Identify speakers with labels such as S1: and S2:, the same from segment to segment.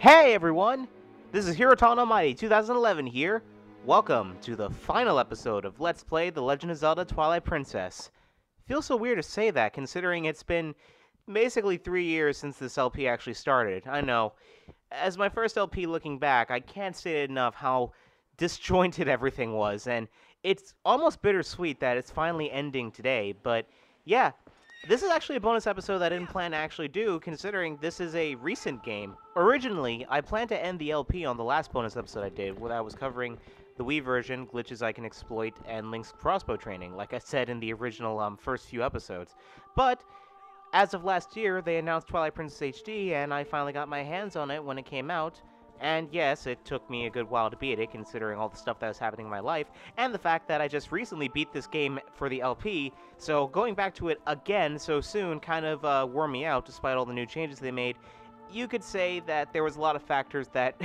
S1: Hey everyone! This is Hiroton Almighty 2011 here. Welcome to the final episode of Let's Play The Legend of Zelda Twilight Princess. Feels so weird to say that considering it's been basically 3 years since this LP actually started. I know. As my first LP looking back, I can't say it enough how disjointed everything was, and it's almost bittersweet that it's finally ending today, but yeah. This is actually a bonus episode that I didn't plan to actually do, considering this is a recent game. Originally, I planned to end the LP on the last bonus episode I did, where I was covering the Wii version, glitches I can exploit, and Link's crossbow training, like I said in the original first few episodes. But, as of last year, they announced Twilight Princess HD, and I finally got my hands on it when it came out. And yes, it took me a good while to beat it, considering all the stuff that was happening in my life, and the fact that I just recently beat this game for the LP, so going back to it again so soon kind of wore me out, despite all the new changes they made. You could say that there was a lot of factors that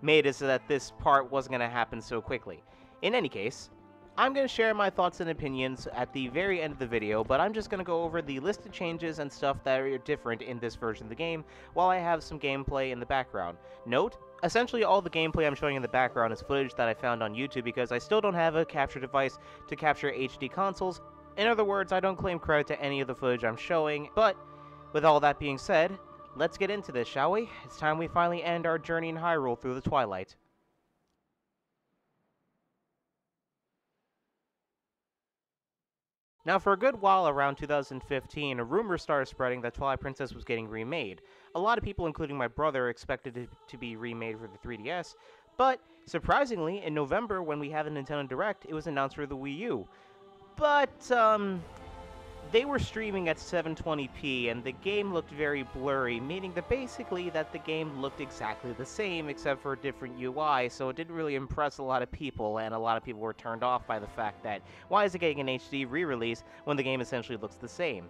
S1: made it so that this part wasn't going to happen so quickly. In any case, I'm going to share my thoughts and opinions at the very end of the video, but I'm just going to go over the list of changes and stuff that are different in this version of the game, while I have some gameplay in the background. Note, essentially all the gameplay I'm showing in the background is footage that I found on YouTube because I still don't have a capture device to capture HD consoles. In other words, I don't claim credit to any of the footage I'm showing, but with all that being said, let's get into this, shall we? It's time we finally end our journey in Hyrule through the Twilight. Now, for a good while around 2015, a rumor started spreading that Twilight Princess was getting remade. A lot of people, including my brother, expected it to be remade for the 3DS, but surprisingly, in November, when we had the Nintendo Direct, it was announced for the Wii U. But, they were streaming at 720p, and the game looked very blurry, meaning that basically that the game looked exactly the same, except for a different UI, so it didn't really impress a lot of people, and a lot of people were turned off by the fact that, why is it getting an HD re-release when the game essentially looks the same?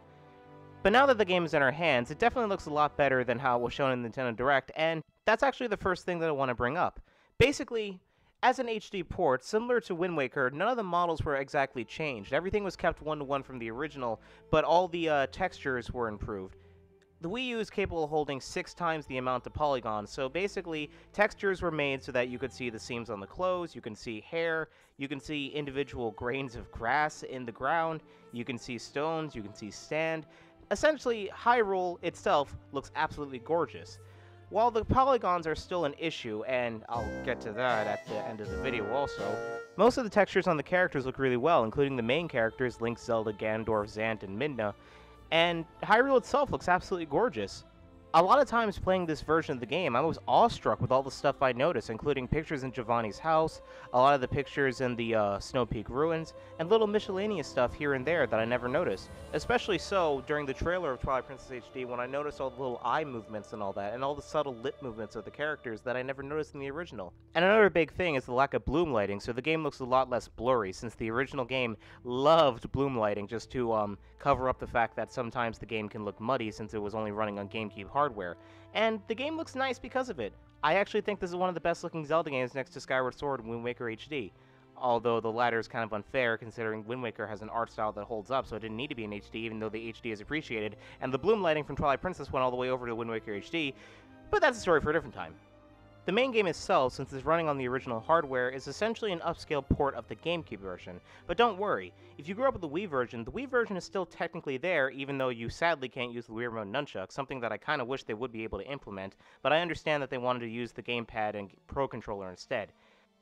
S1: But now that the game is in our hands, it definitely looks a lot better than how it was shown in the Nintendo Direct, and that's actually the first thing that I want to bring up. Basically, as an HD port, similar to Wind Waker, none of the models were exactly changed. Everything was kept one-to-one from the original, but all the textures were improved. The Wii U is capable of holding 6 times the amount of polygons, so basically, textures were made so that you could see the seams on the clothes, you can see hair, you can see individual grains of grass in the ground, you can see stones, you can see sand. Essentially, Hyrule itself looks absolutely gorgeous. While the polygons are still an issue, and I'll get to that at the end of the video also, most of the textures on the characters look really well, including the main characters, Link, Zelda, Ganondorf, Zant, and Midna, and Hyrule itself looks absolutely gorgeous. A lot of times playing this version of the game, I was awestruck with all the stuff I noticed, including pictures in Giovanni's house, a lot of the pictures in the Snow Peak ruins, and little miscellaneous stuff here and there that I never noticed. Especially so during the trailer of Twilight Princess HD when I noticed all the little eye movements and all that, and all the subtle lip movements of the characters that I never noticed in the original. And another big thing is the lack of bloom lighting, so the game looks a lot less blurry, since the original game loved bloom lighting just to cover up the fact that sometimes the game can look muddy since it was only running on GameCube hardware. And the game looks nice because of it. I actually think this is one of the best looking Zelda games next to Skyward Sword and Wind Waker HD. Although the latter is kind of unfair considering Wind Waker has an art style that holds up, so it didn't need to be in HD even though the HD is appreciated, and the bloom lighting from Twilight Princess went all the way over to Wind Waker HD, but that's a story for a different time. The main game itself, since it's running on the original hardware, is essentially an upscale port of the GameCube version. But don't worry, if you grew up with the Wii version is still technically there, even though you sadly can't use the Wii Remote Nunchuck, something that I kind of wish they would be able to implement, but I understand that they wanted to use the gamepad and Pro Controller instead.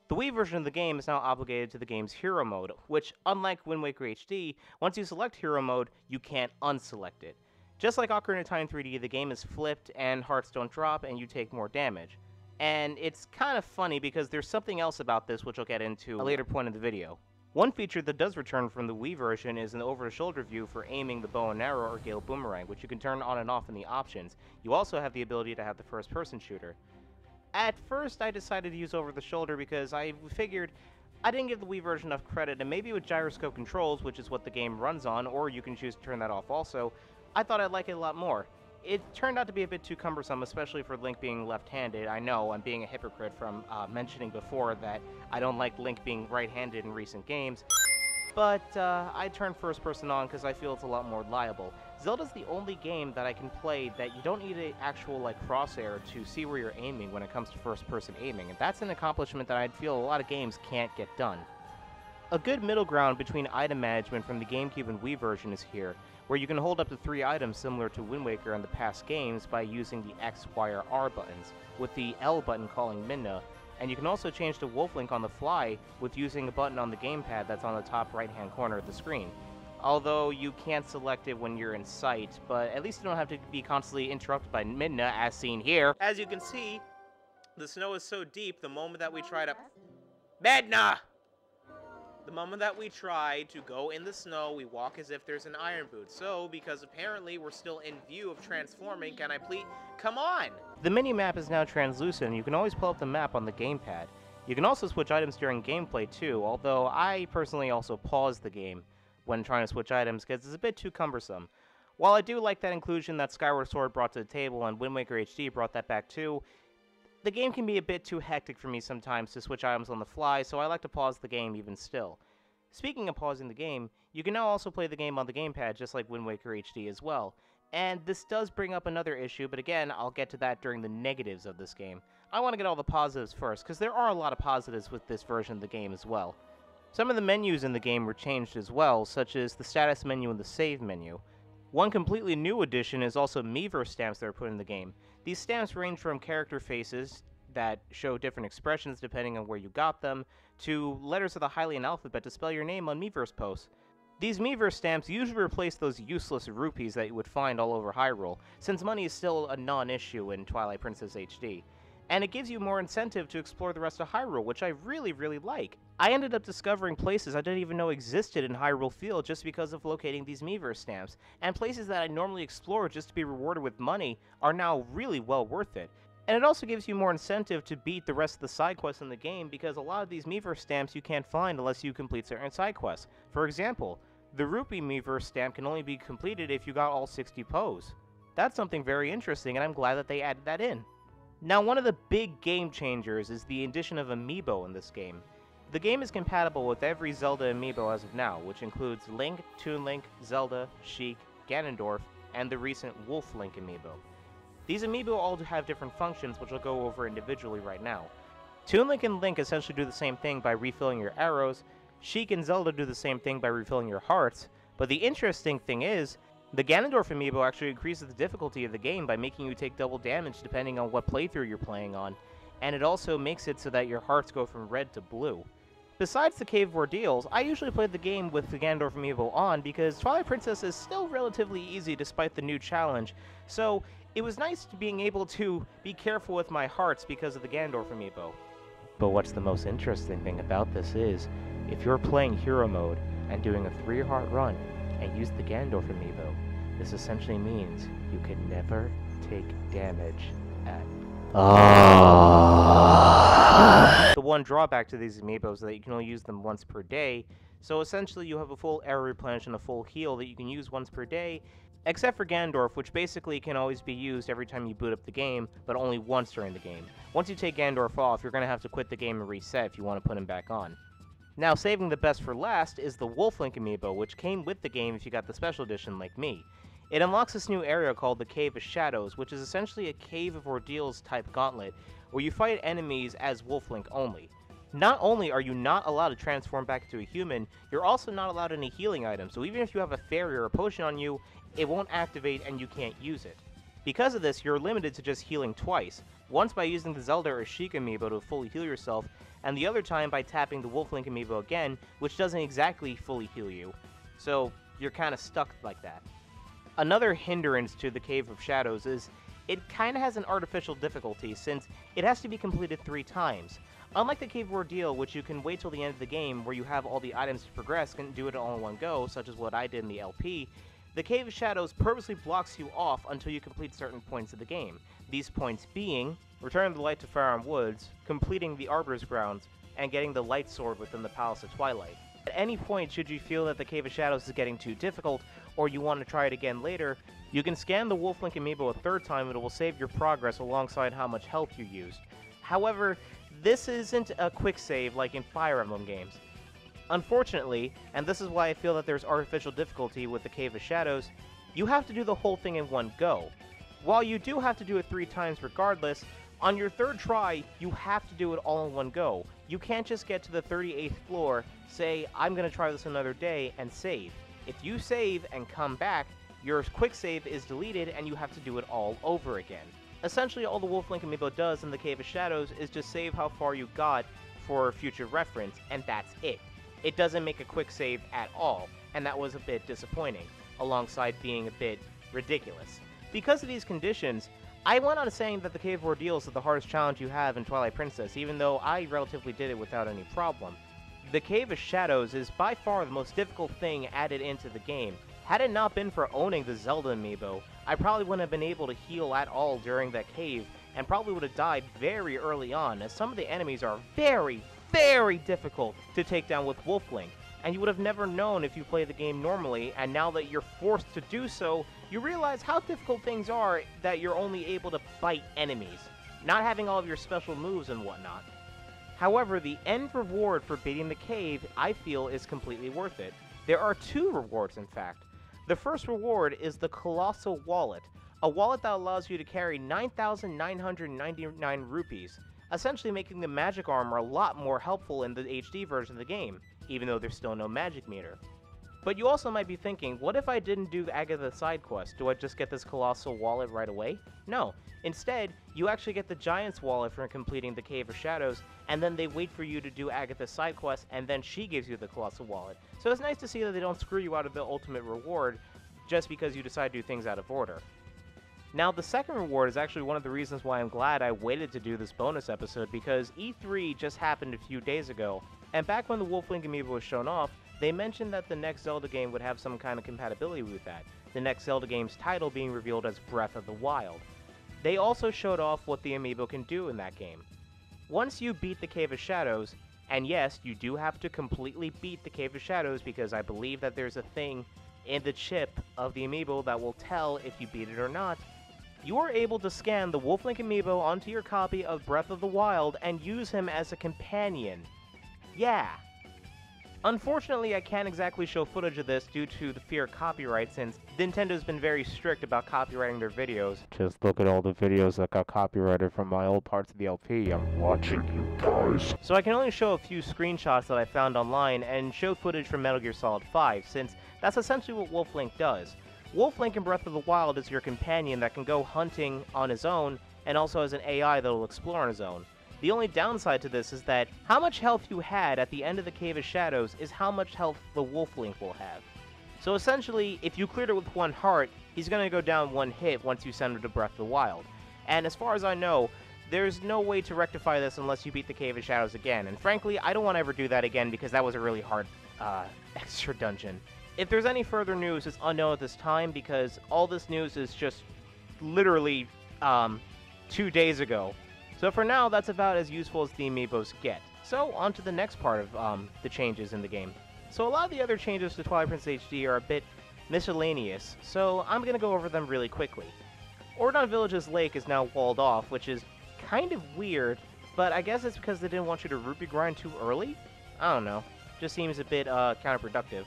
S1: The Wii version of the game is now obligated to the game's Hero Mode, which, unlike Wind Waker HD, once you select Hero Mode, you can't unselect it. Just like Ocarina of Time 3D, the game is flipped and hearts don't drop and you take more damage. And it's kind of funny because there's something else about this which I'll get into a later point in the video. One feature that does return from the Wii version is an over-the-shoulder view for aiming the bow and arrow or Gale Boomerang, which you can turn on and off in the options. You also have the ability to have the first-person shooter. At first, I decided to use over-the-shoulder because I figured I didn't give the Wii version enough credit, and maybe with gyroscope controls, which is what the game runs on, or you can choose to turn that off also, I thought I'd like it a lot more. It turned out to be a bit too cumbersome, especially for Link being left-handed. I know, I'm being a hypocrite from mentioning before that I don't like Link being right-handed in recent games, but I turned first person on because I feel it's a lot more reliable. Zelda's the only game that I can play that you don't need an actual crosshair to see where you're aiming when it comes to first-person aiming, and that's an accomplishment that I feel a lot of games can't get done. A good middle ground between item management from the GameCube and Wii version is here, where you can hold up to 3 items similar to Wind Waker in the past games by using the X, Y, or R buttons, with the L button calling Midna, and you can also change to Wolf Link on the fly with using a button on the gamepad that's on the top right-hand corner of the screen. Although you can't select it when you're in sight, but at least you don't have to be constantly interrupted by Midna, as seen here. As you can see, the snow is so deep, the moment that we try to... Midna! The moment that we try to go in the snow, we walk as if there's an iron boot. So, because apparently we're still in view of transforming, can I please... Come on! The mini-map is now translucent, and you can always pull up the map on the gamepad. You can also switch items during gameplay too, although I personally also pause the game when trying to switch items because it's a bit too cumbersome. While I do like that inclusion that Skyward Sword brought to the table and Wind Waker HD brought that back too, the game can be a bit too hectic for me sometimes to switch items on the fly, so I like to pause the game even still. Speaking of pausing the game, you can now also play the game on the gamepad just like Wind Waker HD as well. And this does bring up another issue, but again, I'll get to that during the negatives of this game. I want to get all the positives first, because there are a lot of positives with this version of the game as well. Some of the menus in the game were changed as well, such as the status menu and the save menu. One completely new addition is also Miiverse stamps that are put in the game. These stamps range from character faces that show different expressions depending on where you got them, to letters of the Hylian alphabet to spell your name on Miiverse posts. These Miiverse stamps usually replace those useless rupees that you would find all over Hyrule, since money is still a non-issue in Twilight Princess HD. And it gives you more incentive to explore the rest of Hyrule, which I really, really like. I ended up discovering places I didn't even know existed in Hyrule Field just because of locating these Miiverse stamps, and places that I normally explore just to be rewarded with money are now really well worth it. And it also gives you more incentive to beat the rest of the side quests in the game because a lot of these Miiverse stamps you can't find unless you complete certain side quests. For example, the Rupee Miiverse stamp can only be completed if you got all 60 Poes. That's something very interesting, and I'm glad that they added that in. Now, one of the big game changers is the addition of Amiibo in this game. The game is compatible with every Zelda Amiibo as of now, which includes Link, Toon Link, Zelda, Sheik, Ganondorf, and the recent Wolf Link Amiibo. These Amiibo all have different functions, which I'll go over individually right now. Toon Link and Link essentially do the same thing by refilling your arrows, Sheik and Zelda do the same thing by refilling your hearts, but the interesting thing is, the Ganondorf Amiibo actually increases the difficulty of the game by making you take double damage depending on what playthrough you're playing on, and it also makes it so that your hearts go from red to blue. Besides the Cave of Ordeals, I usually play the game with the Ganondorf Amiibo on because Twilight Princess is still relatively easy despite the new challenge, so it was nice being able to be careful with my hearts because of the Ganondorf Amiibo. But what's the most interesting thing about this is, if you're playing Hero Mode and doing a 3-heart run, and use the Ganondorf Amiibo, this essentially means you can never take damage at all. The one drawback to these Amiibos is that you can only use them once per day, so essentially you have a full arrow replenish and a full heal that you can use once per day, except for Ganondorf, which basically can always be used every time you boot up the game, but only once during the game. Once you take Ganondorf off, you're going to have to quit the game and reset if you want to put him back on. Now, saving the best for last is the Wolf Link Amiibo, which came with the game if you got the special edition like me. It unlocks this new area called the Cave of Shadows, which is essentially a Cave of Ordeals type gauntlet, where you fight enemies as Wolf Link only. Not only are you not allowed to transform back into a human, you're also not allowed any healing items, so even if you have a fairy or a potion on you, it won't activate and you can't use it. Because of this, you're limited to just healing twice, once by using the Zelda or Sheik Amiibo to fully heal yourself, and the other time by tapping the Wolf Link Amiibo again, which doesn't exactly fully heal you, so you're kind of stuck like that. Another hindrance to the Cave of Shadows is it kind of has an artificial difficulty since it has to be completed 3 times. Unlike the Cave of Ordeal, which you can wait till the end of the game where you have all the items to progress and do it all in one go, such as what I did in the LP, the Cave of Shadows purposely blocks you off until you complete certain points of the game. These points being, returning the light to Faron Woods, completing the Arbiter's Grounds, and getting the Light Sword within the Palace of Twilight. At any point, should you feel that the Cave of Shadows is getting too difficult, or you want to try it again later, you can scan the Wolf Link Amiibo a 3rd time and it will save your progress alongside how much health you used. However, this isn't a quick save like in Fire Emblem games. Unfortunately, and this is why I feel that there's artificial difficulty with the Cave of Shadows, you have to do the whole thing in one go. While you do have to do it 3 times regardless, on your 3rd try, you have to do it all in one go. You can't just get to the 38th floor, say, I'm gonna try this another day, and save. If you save and come back, your quick save is deleted and you have to do it all over again. Essentially, all the Wolf Link amiibo does in the Cave of Shadows is just save how far you got for future reference, and that's it. It doesn't make a quick save at all, and that was a bit disappointing, alongside being a bit ridiculous. Because of these conditions, I went on saying that the Cave of Ordeals is the hardest challenge you have in Twilight Princess, even though I relatively did it without any problem. The Cave of Shadows is by far the most difficult thing added into the game. Had it not been for owning the Zelda amiibo, I probably wouldn't have been able to heal at all during that cave, and probably would have died very early on, as some of the enemies are very, very difficult to take down with Wolf Link, and you would have never known if you play the game normally, and now that you're forced to do so, you realize how difficult things are that you're only able to fight enemies, not having all of your special moves and whatnot. However, the end reward for beating the cave, I feel, is completely worth it. There are 2 rewards, in fact. The first reward is the Colossal Wallet, a wallet that allows you to carry 9,999 rupees, essentially making the magic armor a lot more helpful in the HD version of the game, even though there's still no magic meter. But you also might be thinking, what if I didn't do the Agatha side quest? Do I just get this Colossal Wallet right away? No. Instead, you actually get the Giant's Wallet for completing the Cave of Shadows, and then they wait for you to do Agatha's side quest, and then she gives you the Colossal Wallet. So it's nice to see that they don't screw you out of the ultimate reward just because you decide to do things out of order. Now, the second reward is actually one of the reasons why I'm glad I waited to do this bonus episode, because E3 just happened a few days ago, and back when the Wolf Link amiibo was shown off, they mentioned that the next Zelda game would have some kind of compatibility with that, the next Zelda game's title being revealed as Breath of the Wild. They also showed off what the amiibo can do in that game. Once you beat the Cave of Shadows, and yes, you do have to completely beat the Cave of Shadows because I believe that there's a thing in the chip of the amiibo that will tell if you beat it or not, you are able to scan the Wolf Link amiibo onto your copy of Breath of the Wild and use him as a companion. Yeah. Unfortunately, I can't exactly show footage of this due to the fear of copyright, since Nintendo's been very strict about copyrighting their videos. Just look at all the videos that got copyrighted from my old parts of the LP. I'm watching you guys. So I can only show a few screenshots that I found online and show footage from Metal Gear Solid 5, since that's essentially what Wolf Link does. Wolf Link in Breath of the Wild is your companion that can go hunting on his own, and also has an AI that will explore on his own. The only downside to this is that how much health you had at the end of the Cave of Shadows is how much health the Wolf Link will have. So essentially, if you cleared it with 1 heart, he's going to go down 1 hit once you send him to Breath of the Wild. And as far as I know, there's no way to rectify this unless you beat the Cave of Shadows again. And frankly, I don't want to ever do that again because that was a really hard extra dungeon. If there's any further news, it's unknown at this time because all this news is just literally 2 days ago. So for now, that's about as useful as the amiibos get. So on to the next part of the changes in the game. So a lot of the other changes to Twilight Princess HD are a bit miscellaneous, so I'm going to go over them really quickly. Ordon Village's lake is now walled off, which is kind of weird, but I guess it's because they didn't want you to rupee grind too early? I don't know. Just seems a bit counterproductive.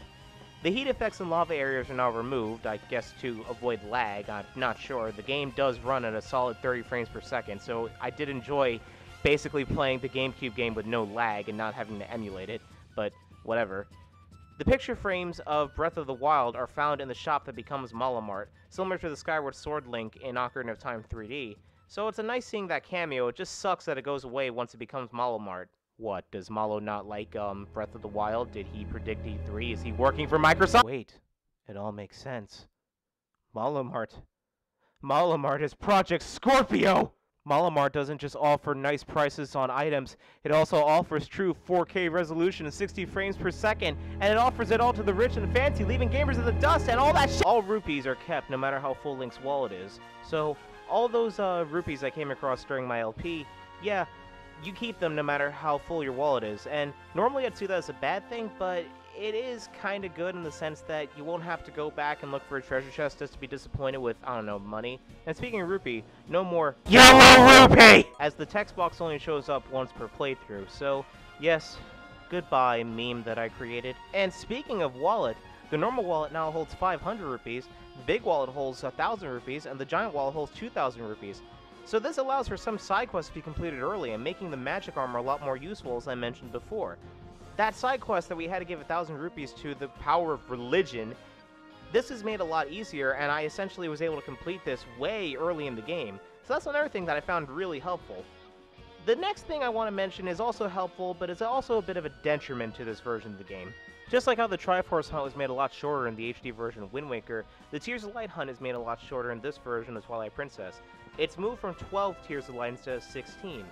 S1: The heat effects in lava areas are now removed, I guess to avoid lag, I'm not sure. The game does run at a solid 30 frames per second, so I did enjoy basically playing the GameCube game with no lag and not having to emulate it, but whatever. The picture frames of Breath of the Wild are found in the shop that becomes Malamart, similar to the Skyward Sword Link in Ocarina of Time 3D, so it's a nice seeing that cameo. It just sucks that it goes away once it becomes Malamart. What, does Malo not like, Breath of the Wild? Did he predict E3? Is he working for Microsoft? Wait, it all makes sense. Malamart is Project Scorpio! Malamart doesn't just offer nice prices on items, it also offers true 4K resolution and 60 frames per second, and it offers it all to the rich and fancy, leaving gamers in the dust and all that shit! All rupees are kept no matter how full Link's wallet is, so all those rupees I came across during my LP, yeah, you keep them no matter how full your wallet is, and normally I'd see that as a bad thing, but it is kind of good in the sense that you won't have to go back and look for a treasure chest just to be disappointed with, I don't know, money. And speaking of rupee, no more YELLOW RUPEE! As the text box only shows up once per playthrough, so yes, goodbye meme that I created. And speaking of wallet, The normal wallet now holds 500 rupees, the big wallet holds 1,000 rupees, and the giant wallet holds 2,000 rupees. So this allows for some side quests to be completed early and making the magic armor a lot more useful, as I mentioned before. That side quest that we had to give 1,000 rupees to, the power of religion, this is made a lot easier, and I essentially was able to complete this way early in the game. So that's another thing that I found really helpful. The next thing I want to mention is also helpful, but it's also a bit of a detriment to this version of the game. Just like how the Triforce hunt was made a lot shorter in the HD version of Wind Waker, the Tears of Light hunt is made a lot shorter in this version of Twilight Princess. It's moved from 12 Tears of Light instead of 16.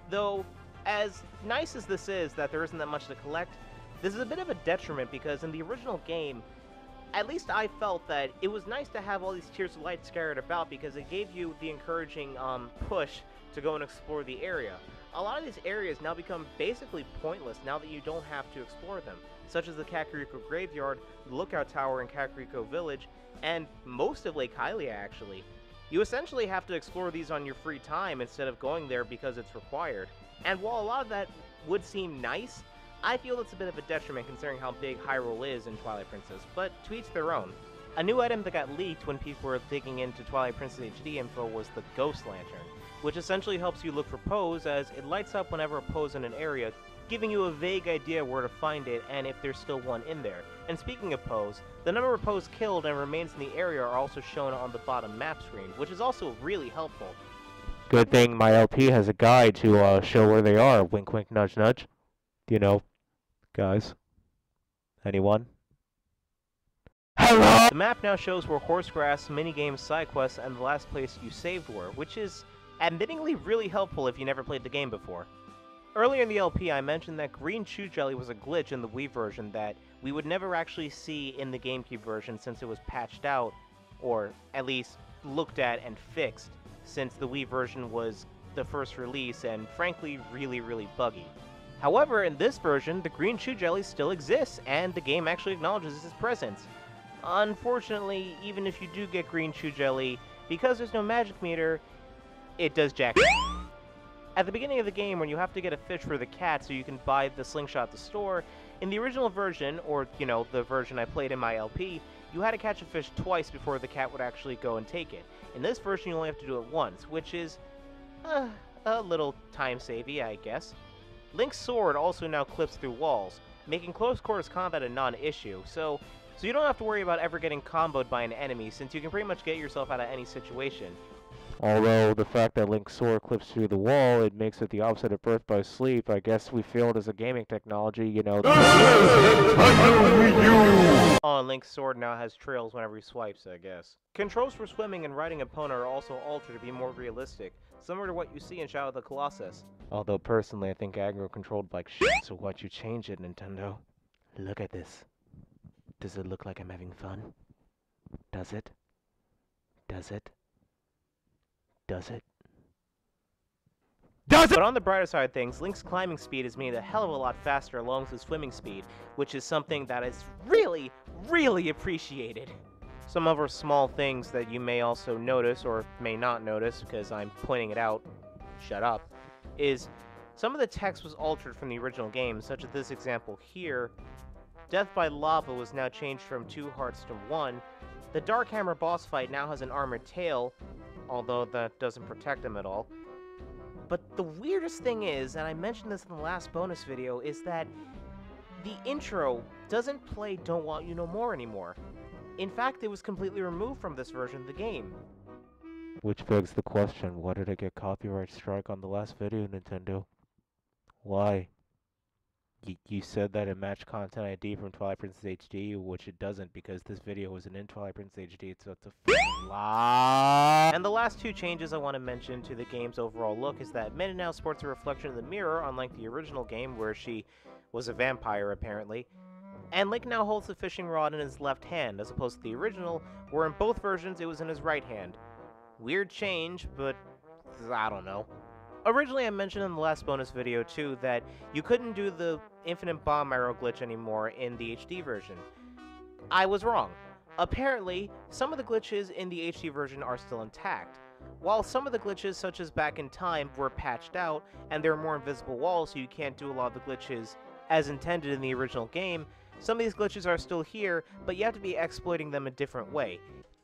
S1: Though, as nice as this is that there isn't that much to collect, this is a bit of a detriment because in the original game, at least I felt that it was nice to have all these Tears of Light scattered about because it gave you the encouraging push to go and explore the area. A lot of these areas now become basically pointless now that you don't have to explore them, such as the Kakariko Graveyard, the Lookout Tower in Kakariko Village, and most of Lake Hylia actually. You essentially have to explore these on your free time instead of going there because it's required. And while a lot of that would seem nice, I feel it's a bit of a detriment considering how big Hyrule is in Twilight Princess, but to each their own. A new item that got leaked when people were digging into Twilight Princess HD info was the Ghost Lantern, which essentially helps you look for Poes as it lights up whenever a Poe's in an area, giving you a vague idea where to find it and if there's still one in there. And speaking of Poes, the number of Poes killed and remains in the area are also shown on the bottom map screen, which is also really helpful.
S2: Good thing my LP has a guide to show where they are. Wink, wink, nudge, nudge. You know, guys. Anyone? Hello!
S1: The map now shows where Horsegrass, minigames, side quests, and the last place you saved were, which is admittingly really helpful if you never played the game before. Earlier in the LP, I mentioned that green chew jelly was a glitch in the Wii version that we would never actually see in the GameCube version since it was patched out, or at least looked at and fixed, since the Wii version was the first release and frankly really buggy. However, in this version, the green chew jelly still exists, and the game actually acknowledges its presence. Unfortunately, even if you do get green chew jelly, because there's no magic meter, it does jack. At the beginning of the game, when you have to get a fish for the cat so you can buy the slingshot at the store, in the original version, or, you know, the version I played in my LP, you had to catch a fish twice before the cat would actually go and take it. In this version, you only have to do it once, which is a little time-savvy, I guess. Link's sword also now clips through walls, making close quarters combat a non-issue, so you don't have to worry about ever getting comboed by an enemy, since you can pretty much get yourself out of any situation.
S2: Although the fact that Link's sword clips through the wall, it makes it the opposite of Birth by Sleep. I guess we failed as a gaming technology, you know.
S1: Oh, and Link's sword now has trails whenever he swipes, I guess. Controls for swimming and riding Epona are also altered to be more realistic, similar to what you see in Shadow of the Colossus.
S2: Although personally I think aggro controlled like shit, so why'd you change it, Nintendo? Look at this. Does it look like I'm having fun? Does it? Does it? Does it?
S1: But on the brighter side of things, Link's climbing speed is made a hell of a lot faster along with his swimming speed, which is something that is really appreciated. Some other small things that you may also notice, or may not notice, because I'm pointing it out, shut up, is some of the text was altered from the original game, such as this example here. Death by Lava was now changed from 2 hearts to 1. The Dark Hammer boss fight now has an armored tail, although that doesn't protect him at all. But the weirdest thing is, and I mentioned this in the last bonus video, is that the intro doesn't play Don't Want You No More anymore. In fact, it was completely removed from this version of the game.
S2: Which begs the question, why did I get copyright strike on the last video, Nintendo? Why? You said that it matched content ID from Twilight Princess HD, which it doesn't because this video wasn't in Twilight Princess HD, so it's a lie.
S1: And the last 2 changes I want to mention to the game's overall look is that Midna now sports a reflection in the mirror, unlike the original game where she was a vampire apparently. And Link now holds the fishing rod in his left hand, as opposed to the original, where in both versions it was in his right hand. Weird change, but I don't know. Originally, I mentioned in the last bonus video, too, that you couldn't do the infinite bomb arrow glitch anymore in the HD version. I was wrong. Apparently, some of the glitches in the HD version are still intact. While some of the glitches, such as Back in Time, were patched out, and there are more invisible walls so you can't do a lot of the glitches as intended in the original game, Some of these glitches are still here, but you have to be exploiting them a different way.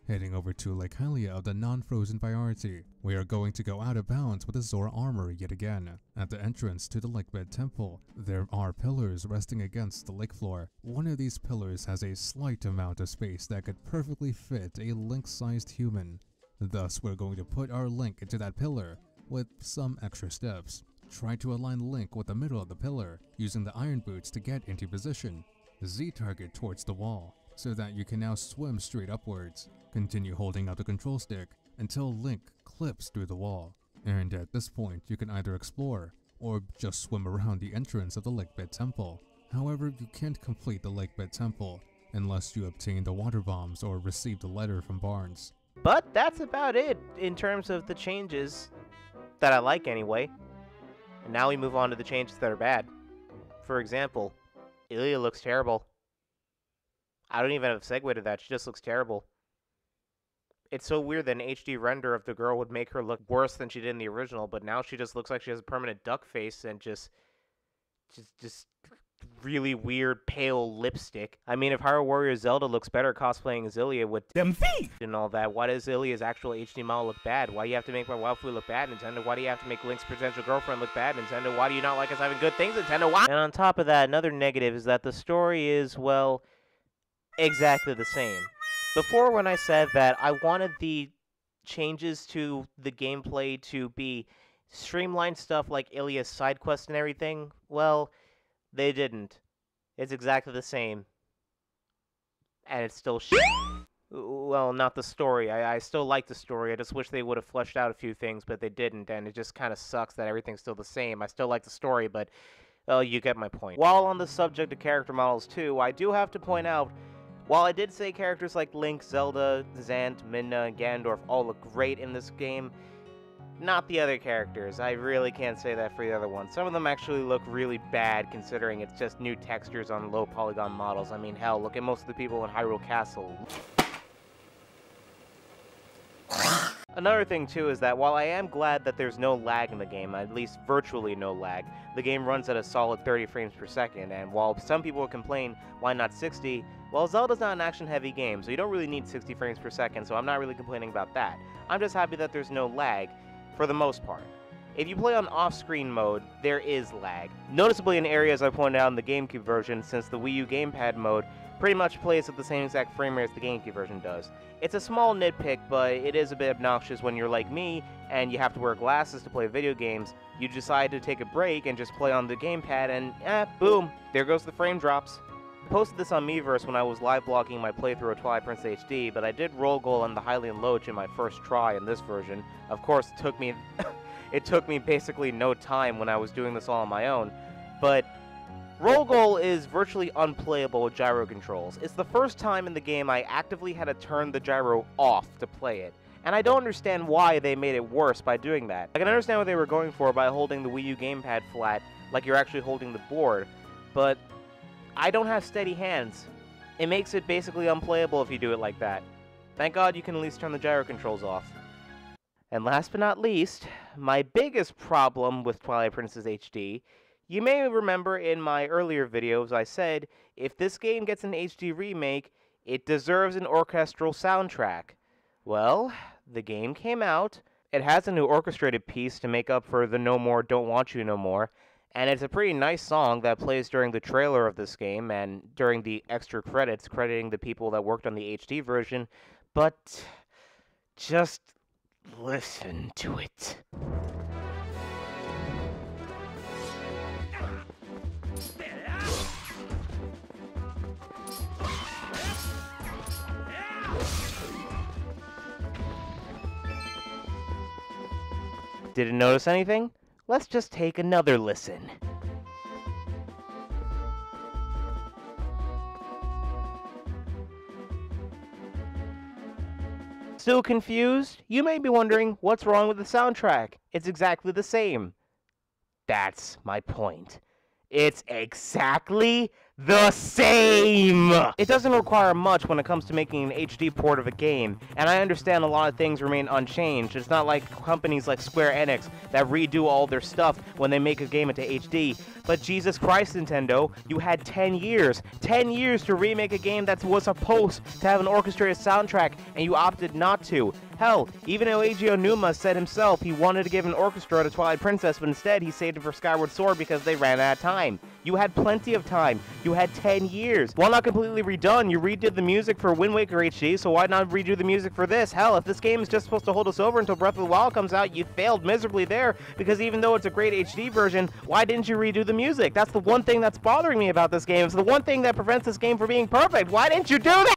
S3: Heading over to Lake Hylia of the non-frozen priority, we are going to go out of bounds with the Zora armor yet again. At the entrance to the Lakebed Temple, there are pillars resting against the lake floor. One of these pillars has a slight amount of space that could perfectly fit a Link-sized human. Thus, we're going to put our Link into that pillar with some extra steps. Try to align Link with the middle of the pillar, using the iron boots to get into position. Z-target towards the wall, so that you can now swim straight upwards. Continue holding out the control stick until Link clips through the wall, and at this point you can either explore or just swim around the entrance of the Lakebed Temple. However, you can't complete the Lakebed Temple unless you obtain the water bombs or receive the letter from Barnes.
S1: But that's about it in terms of the changes that I like anyway. And now we move on to the changes that are bad. For example, Ilia looks terrible. I don't even have a segue to that, she just looks terrible. It's so weird that an HD render of the girl would make her look worse than she did in the original, but now she just looks like she has a permanent duck face and just really weird pale lipstick. I mean, if Hyrule Warrior Zelda looks better cosplaying as Ilia with them feet and all that, why does Ilia's actual HD model look bad? Why do you have to make my waifu look bad, Nintendo? Why do you have to make Link's potential girlfriend look bad, Nintendo? Why do you not like us having good things, Nintendo? Why? And on top of that, another negative is that the story is, well, exactly the same. Before, when I said that I wanted the changes to the gameplay to be streamlined stuff like Ilia's side quest and everything, well, they didn't. It's exactly the same. And it's still shit. Well, not the story. I still like the story. I just wish they would have fleshed out a few things, but they didn't, and it just kind of sucks that everything's still the same. I still like the story, but, well, you get my point. While on the subject of character models, too, I do have to point out, while I did say characters like Link, Zelda, Zant, Midna, and Ganondorf all look great in this game, not the other characters. I really can't say that for the other ones. Some of them actually look really bad considering it's just new textures on low polygon models. I mean, hell, look at most of the people in Hyrule Castle. Another thing, too, is that while I am glad that there's no lag in the game, at least virtually no lag, the game runs at a solid 30 frames per second, and while some people will complain, why not 60, well, Zelda's not an action-heavy game, so you don't really need 60 frames per second, so I'm not really complaining about that. I'm just happy that there's no lag, for the most part. If you play on off-screen mode, there is lag. Noticeably in areas I pointed out in the GameCube version, since the Wii U gamepad mode pretty much plays at the same exact frame rate as the GameCube version does. It's a small nitpick, but it is a bit obnoxious when you're like me, and you have to wear glasses to play video games. You decide to take a break and just play on the gamepad, and boom, there goes the frame drops. I posted this on Miiverse when I was live blogging my playthrough of Twilight Princess HD, but I did roll goal on the Hylian Loach in my first try in this version. Of course, it took me basically no time when I was doing this all on my own, but roll goal is virtually unplayable with gyro controls. It's the first time in the game I actively had to turn the gyro off to play it, and I don't understand why they made it worse by doing that. I can understand what they were going for by holding the Wii U gamepad flat, like you're actually holding the board, but I don't have steady hands. It makes it basically unplayable if you do it like that. Thank God you can at least turn the gyro controls off. And last but not least, my biggest problem with Twilight Princess HD, you may remember in my earlier videos I said, if this game gets an HD remake, it deserves an orchestral soundtrack. Well, the game came out, it has a new orchestrated piece to make up for the No More Don't Want You No More, and it's a pretty nice song that plays during the trailer of this game and during the extra credits crediting the people that worked on the HD version, but just listen to it. Didn't notice anything? Let's just take another listen. Still confused? You may be wondering, what's wrong with the soundtrack? It's exactly the same. That's my point. It's exactly the same! It doesn't require much when it comes to making an HD port of a game, and I understand a lot of things remain unchanged. It's not like companies like Square Enix that redo all their stuff when they make a game into HD. But Jesus Christ, Nintendo, you had 10 years. 10 years to remake a game that was supposed to have an orchestrated soundtrack, and you opted not to. Hell, even Eiji Onuma said himself he wanted to give an orchestra to Twilight Princess, but instead he saved it for Skyward Sword because they ran out of time. You had plenty of time. You had 10 years. While not completely redone, you redid the music for Wind Waker HD, so why not redo the music for this? Hell, if this game is just supposed to hold us over until Breath of the Wild comes out, you failed miserably there, because even though it's a great HD version, why didn't you redo the music? That's the one thing that's bothering me about this game. It's the one thing that prevents this game from being perfect. Why didn't you do that?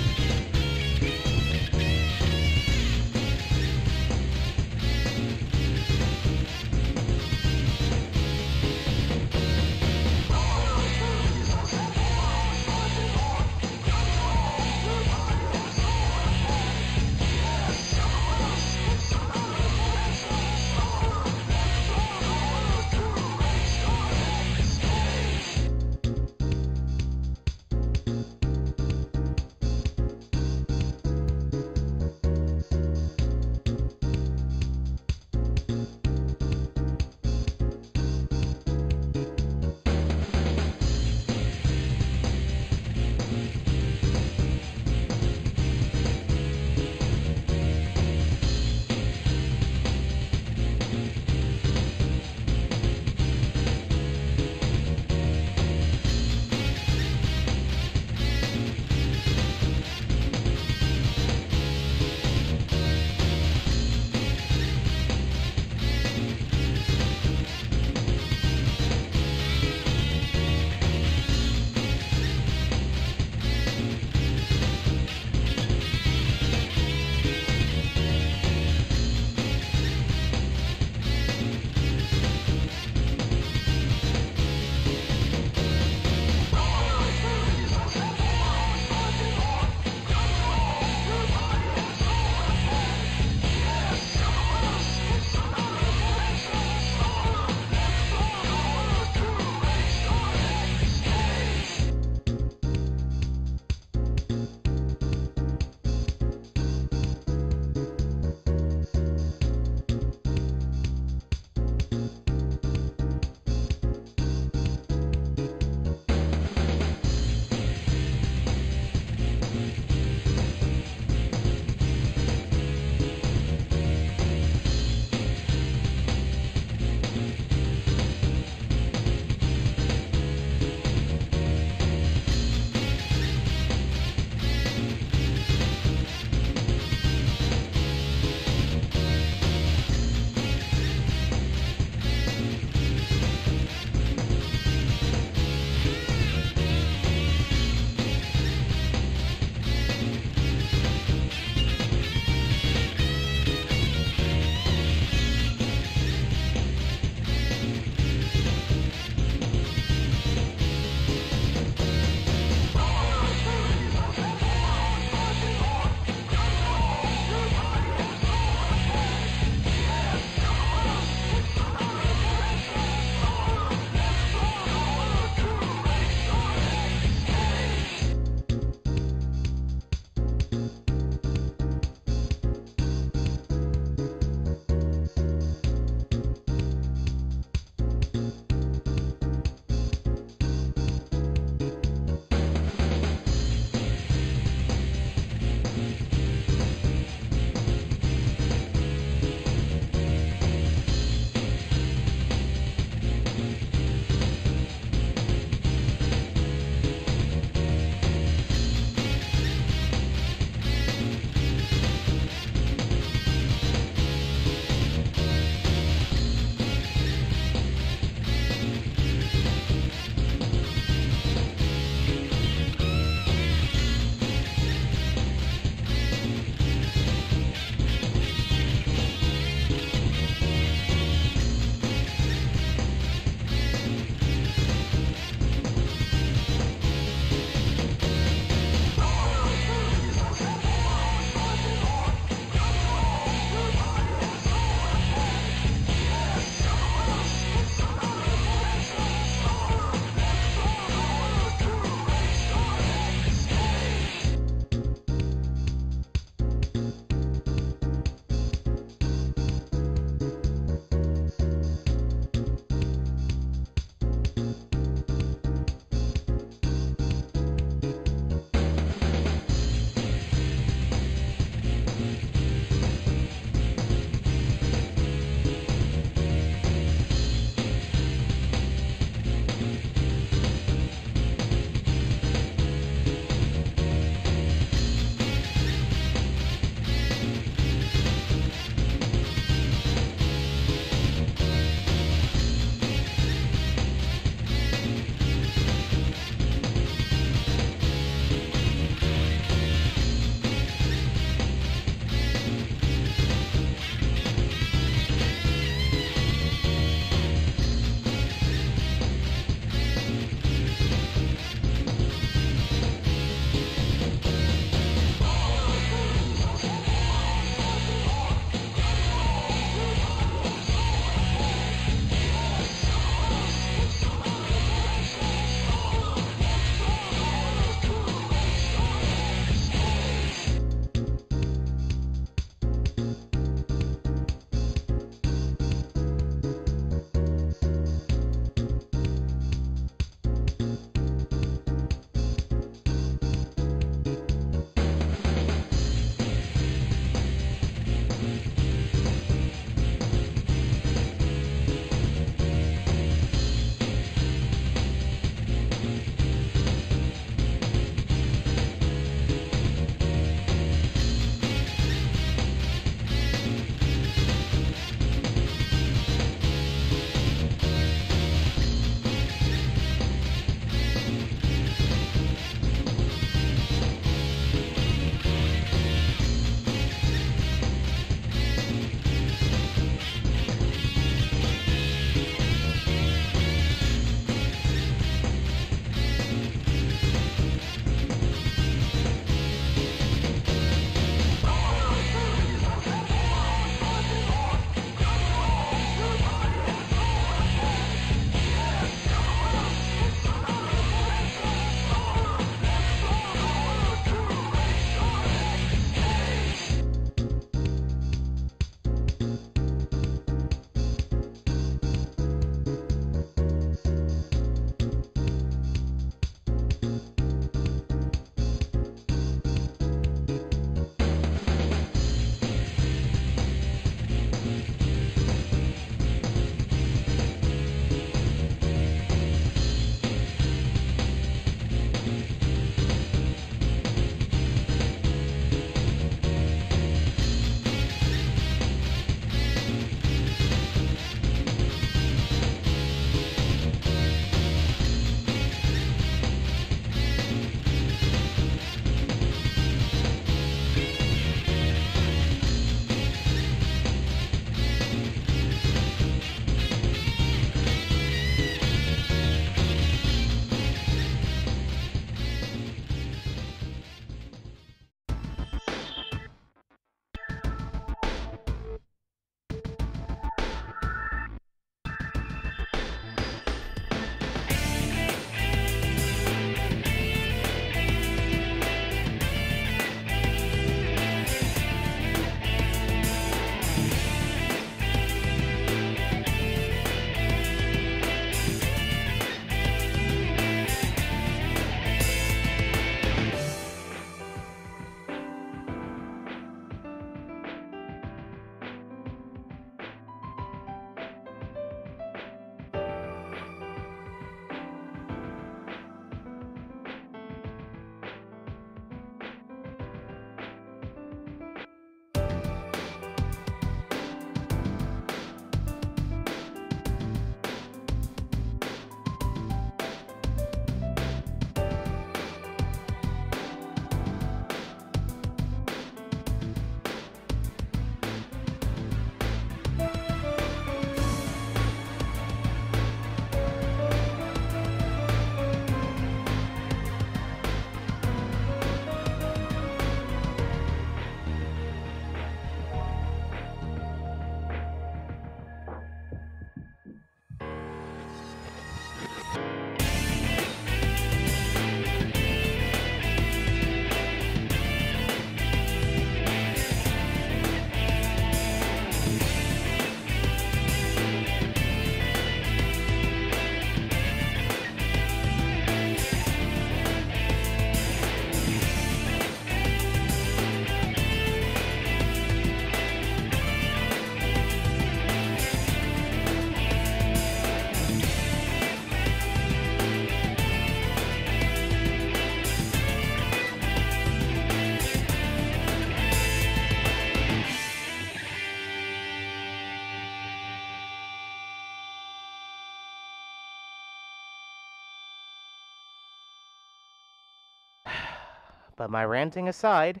S1: But my ranting aside,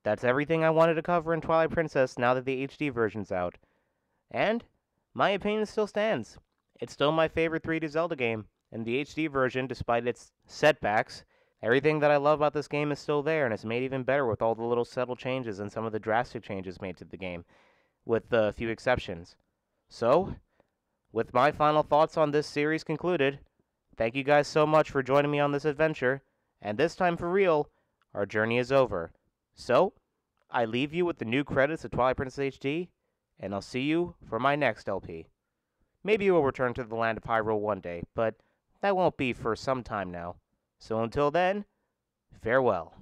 S1: that's everything I wanted to cover in Twilight Princess now that the HD version's out. And my opinion still stands. It's still my favorite 3D Zelda game, and the HD version, despite its setbacks, everything that I love about this game is still there, and it's made even better with all the little subtle changes and some of the drastic changes made to the game, with a few exceptions. So, with my final thoughts on this series concluded, thank you guys so much for joining me on this adventure, and this time for real, our journey is over. So, I leave you with the new credits of Twilight Princess HD, and I'll see you for my next LP. Maybe we'll return to the land of Hyrule one day, but that won't be for some time now. So until then, farewell.